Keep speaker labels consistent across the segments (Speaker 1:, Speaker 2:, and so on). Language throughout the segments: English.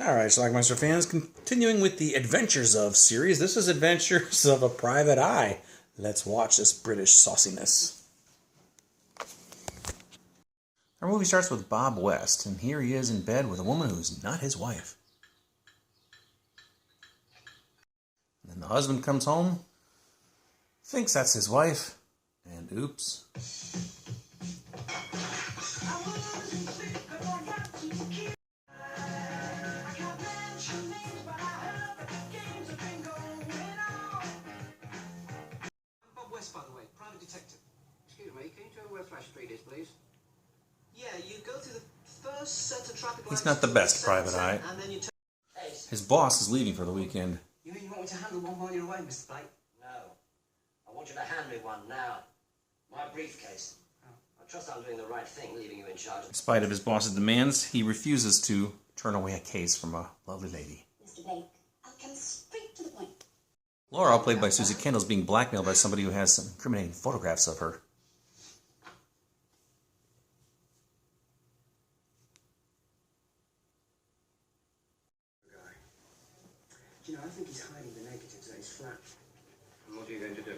Speaker 1: Alright, Schlockmeister fans, continuing with the Adventures of series. This is Adventures of a Private Eye. Let's watch this British sauciness. Our movie starts with Bob West, and here he is in bed with a woman who's not his wife. And then the husband comes home, thinks that's his wife, and oops.
Speaker 2: By the way, private detective. Excuse me, can you tell me where Flash Street is, please? Yeah, you go through the first set of traffic lights.
Speaker 1: He's not the best private eye.
Speaker 2: And then you
Speaker 1: His boss is leaving for the weekend.
Speaker 2: You mean you want me to handle one while you're away, Mr. Blake?
Speaker 3: No. I want you to hand me one now. My briefcase. I trust I'm doing the right thing, leaving you in charge.
Speaker 1: In spite of his boss's demands, he refuses to turn away a case from a lovely lady.
Speaker 4: Mr. Blake, I'll come straight to the point.
Speaker 1: Laura, played by Susie Kendall, is being blackmailed by somebody who has some incriminating photographs of her.
Speaker 2: Do you know, I think he's hiding the negatives at his flat.
Speaker 5: And what are you going to do?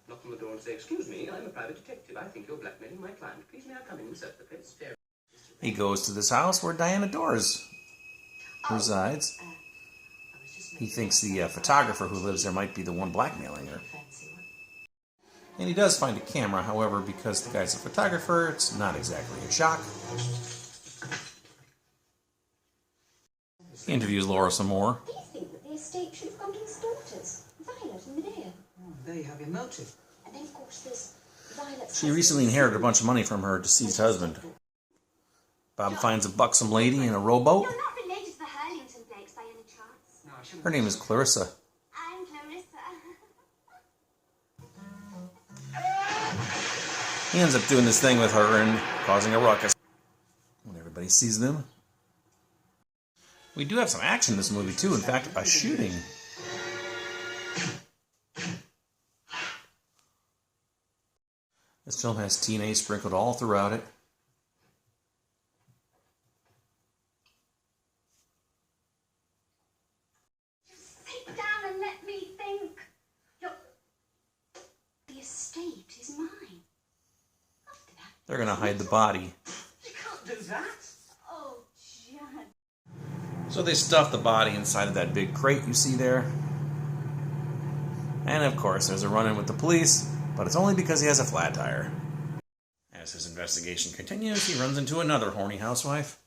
Speaker 5: Knock on the door and say, "Excuse me, I'm a private detective. I think you're blackmailing my client. Please may I come in and search the place?" Fair.
Speaker 1: He goes to this house where Diana Dors resides. He thinks the photographer who lives there might be the one blackmailing her. And he does find a camera, however, because the guy's a photographer, it's not exactly a shock. He interviews Laura some more.
Speaker 4: Do you think that the estate should have gone to his daughters, Violet and Medea?
Speaker 2: Oh, there you have your motive.
Speaker 4: And then, of course, there's Violet's
Speaker 1: She recently inherited a bunch of money from her deceased husband. Bob finds a buxom lady in a rowboat.
Speaker 6: You're not related to the Hurlington Blakes by any chance?
Speaker 2: No, I shouldn't.
Speaker 1: Her name is Clarissa.
Speaker 6: I'm Clarissa.
Speaker 1: He ends up doing this thing with her and causing a ruckus when everybody sees them. We do have some action in this movie too, in fact, a shooting. This film has TNA sprinkled all throughout it.
Speaker 6: Just sit down and let me think. The estate is mine. After that,
Speaker 1: They're going to hide the body.
Speaker 2: You can't do that.
Speaker 6: oh, Jan.
Speaker 1: So they stuff the body inside of that big crate you see there. And of course, there's a run-in with the police, but it's only because he has a flat tire. As his investigation continues, he runs into another horny housewife.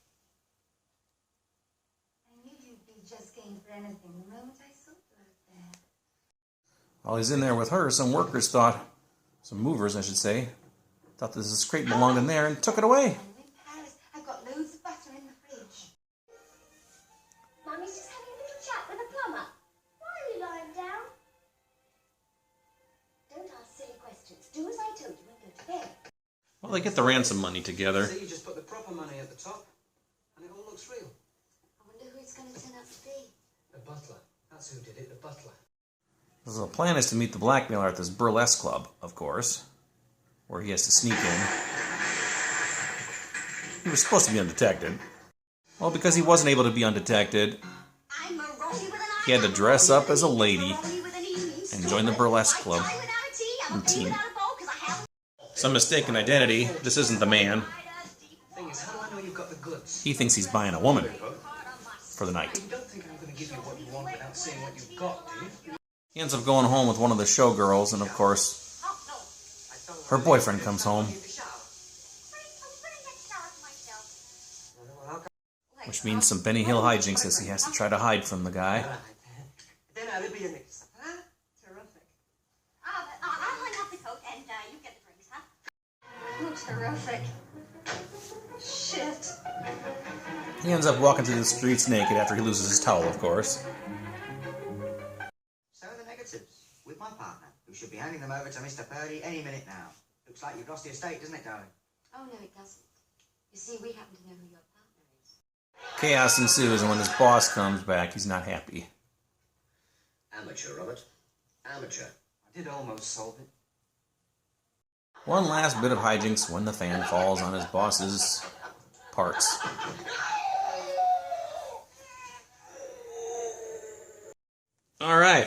Speaker 4: I knew you'd be just game for anything the moment I saw you out there.
Speaker 1: While he's in there with her, some workers thought, some movers I should say, thought this crate belonged in there and took it away.
Speaker 4: I'm in Paris. I've got loads of butter in the fridge.
Speaker 6: Mummy's just having a little chat with a plumber. Why are you lying down? Don't ask silly questions. Do as I told you and go to bed.
Speaker 1: Well, they get the ransom money together.
Speaker 2: See, you just put the proper money at the top, and it all looks real.
Speaker 4: I wonder who it's going to turn out to be.
Speaker 2: The butler. That's who did it, the butler.
Speaker 1: So the plan is to meet the blackmailer at this burlesque club, of course, where he has to sneak in. He was supposed to be undetected. Well, because he wasn't able to be undetected,
Speaker 6: I'm a Rolly with an eye.
Speaker 1: he had to dress up as a lady
Speaker 6: Rolly with an evening
Speaker 1: and join the burlesque club
Speaker 6: I tie without a tea. I'm a
Speaker 1: routine.
Speaker 6: without a bowl because I haven't.
Speaker 1: Some mistaken identity. This isn't the man.
Speaker 2: Thing is, how do I know you've got the goods?
Speaker 1: He thinks he's buying a woman for the night.
Speaker 2: You don't think I'm going to give you what you want without seeing what you've got, do you?
Speaker 1: He ends up going home with one of the showgirls, and of course, her boyfriend comes home, which means some Benny Hill hijinks as he has to try to hide from the guy.
Speaker 2: Then I'll be your next.
Speaker 4: Terrific.
Speaker 6: I'll line up the coat and you get the drinks, huh?
Speaker 4: Oh, terrific. Shit.
Speaker 1: He ends up walking through the streets naked after he loses his towel, of course.
Speaker 7: So are the negatives, with my partner, who should be handing them over to Mr. Purdy any minute now. Looks like you've lost the estate, doesn't it, darling?
Speaker 4: Oh, no, it doesn't. You see, we happen to know who your partner is.
Speaker 1: Chaos ensues, and when his boss comes back, he's not happy.
Speaker 3: Amateur, Robert. Amateur.
Speaker 2: I did almost solve it.
Speaker 1: One last bit of hijinks when the fan falls on his boss's parts. All right.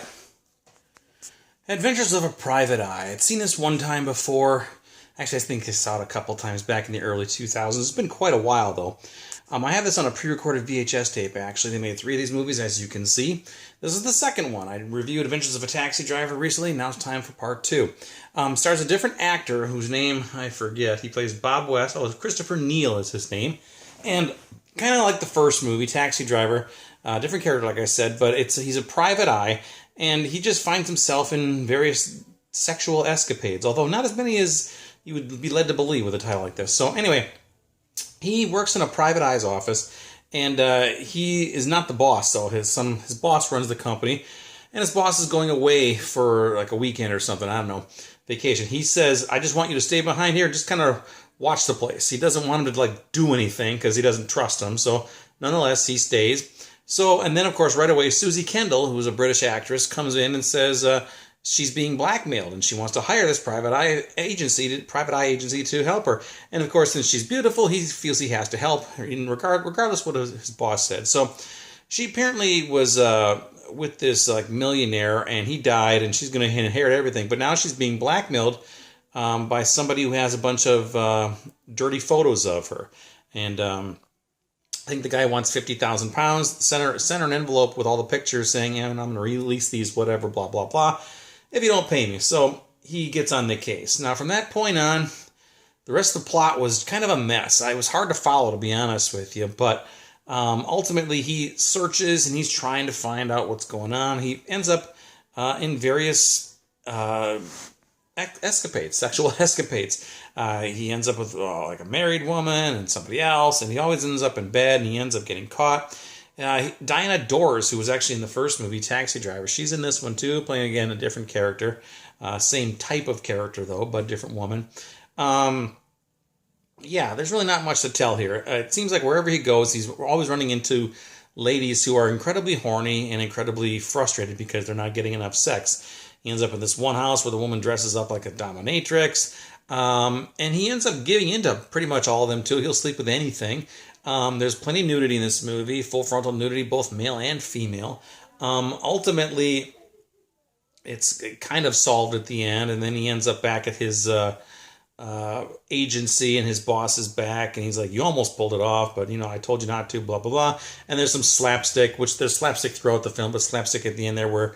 Speaker 1: Adventures of a Private Eye. I'd seen this one time before. Actually, I think I saw it a couple times back in the early 2000s. It's been quite a while, though. I have this on a pre-recorded VHS tape, actually. They made 3 of these movies, as you can see. This is the second one. I reviewed Adventures of a Taxi Driver recently. Now it's time for part 2. Stars a different actor whose name I forget. He plays Bob West. Oh, Christopher Neal is his name. And kind of like the first movie, Taxi Driver. Different character, like I said, but he's a private eye, and he just finds himself in various sexual escapades, although not as many as you would be led to believe with a title like this. So anyway, he works in a private eye's office, and he is not the boss, so his boss runs the company, and his boss is going away for like a weekend or something, I don't know, vacation. He says, I just want you to stay behind here, just kind of watch the place. He doesn't want him to like do anything because he doesn't trust him, so nonetheless, he stays. So, and then of course, right away, Susie Kendall, who's a British actress, comes in and says she's being blackmailed and she wants to hire this private eye agency to help her. And of course, since she's beautiful, he feels he has to help her, regardless what his boss said. So, she apparently was with this like millionaire, and he died, and she's going to inherit everything. But now she's being blackmailed by somebody who has a bunch of dirty photos of her, and I think the guy wants £50,000. Send her an envelope with all the pictures saying, yeah, I'm going to release these, whatever, blah, blah, blah, if you don't pay me. So he gets on the case. Now, from that point on, the rest of the plot was kind of a mess. It was hard to follow, to be honest with you. But ultimately, he searches and he's trying to find out what's going on. He ends up in various escapades, sexual escapades. He ends up with like a married woman and somebody else, and he always ends up in bed, and he ends up getting caught. Diana Dors, who was actually in the first movie, Taxi Driver, she's in this one too, playing again a different character. Same type of character though, but different woman. Yeah, there's really not much to tell here. It seems like wherever he goes, he's always running into ladies who are incredibly horny and incredibly frustrated because they're not getting enough sex. He ends up in this one house where the woman dresses up like a dominatrix. And he ends up giving into pretty much all of them, too. He'll sleep with anything. There's plenty of nudity in this movie, full frontal nudity, both male and female. Ultimately, it's kind of solved at the end, and then he ends up back at his agency, and his boss is back, and he's like, you almost pulled it off, but, I told you not to, blah, blah, blah. And there's some slapstick, which there's slapstick throughout the film, but slapstick at the end there where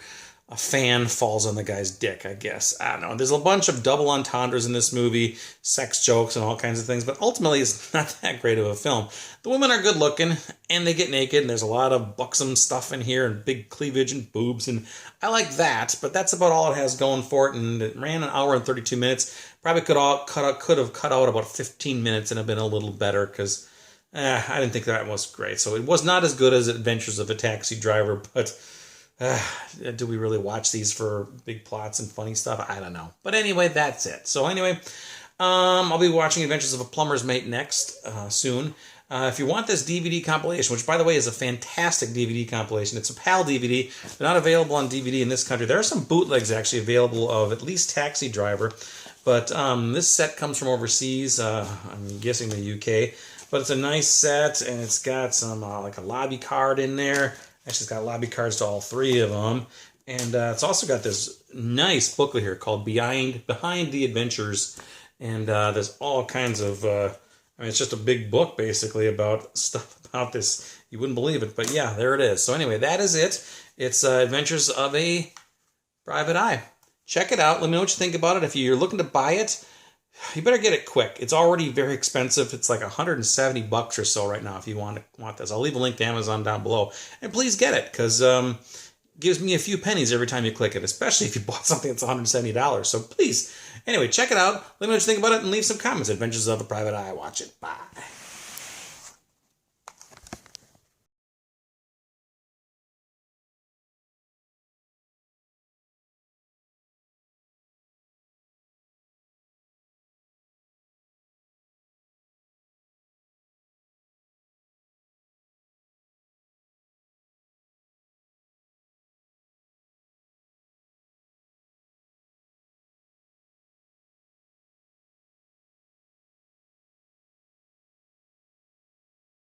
Speaker 1: a fan falls on the guy's dick, I guess. I don't know. There's a bunch of double entendres in this movie, sex jokes and all kinds of things, but ultimately it's not that great of a film. The women are good looking, and they get naked, and there's a lot of buxom stuff in here, and big cleavage and boobs, and I like that, but that's about all it has going for it, and it ran an hour and 32 minutes. Probably could have cut out about 15 minutes and have been a little better, because I didn't think that was great. So it was not as good as Adventures of a Taxi Driver, but do we really watch these for big plots and funny stuff? I don't know. But anyway, that's it. So anyway, I'll be watching Adventures of a Plumber's Mate next soon. If you want this DVD compilation, which by the way is a fantastic DVD compilation, it's a PAL DVD. They're not available on DVD in this country. There are some bootlegs actually available of at least Taxi Driver, but this set comes from overseas. I'm guessing the UK, but it's a nice set, and it's got some like a lobby card in there. Actually, it's got lobby cards to all 3 of them. And it's also got this nice booklet here called Behind the Adventures. And there's all kinds of, it's just a big book, basically, about stuff about this. You wouldn't believe it, but yeah, there it is. So anyway, that is it. It's Adventures of a Private Eye. Check it out. Let me know what you think about it. If you're looking to buy it, you better get it quick. It's already very expensive. It's like $170 or so right now if you want this. I'll leave a link to Amazon down below. And please get it, because it gives me a few pennies every time you click it, especially if you bought something that's $170. So please, anyway, check it out. Let me know what you think about it and leave some comments. Adventures of a Private Eye. Watch it. Bye.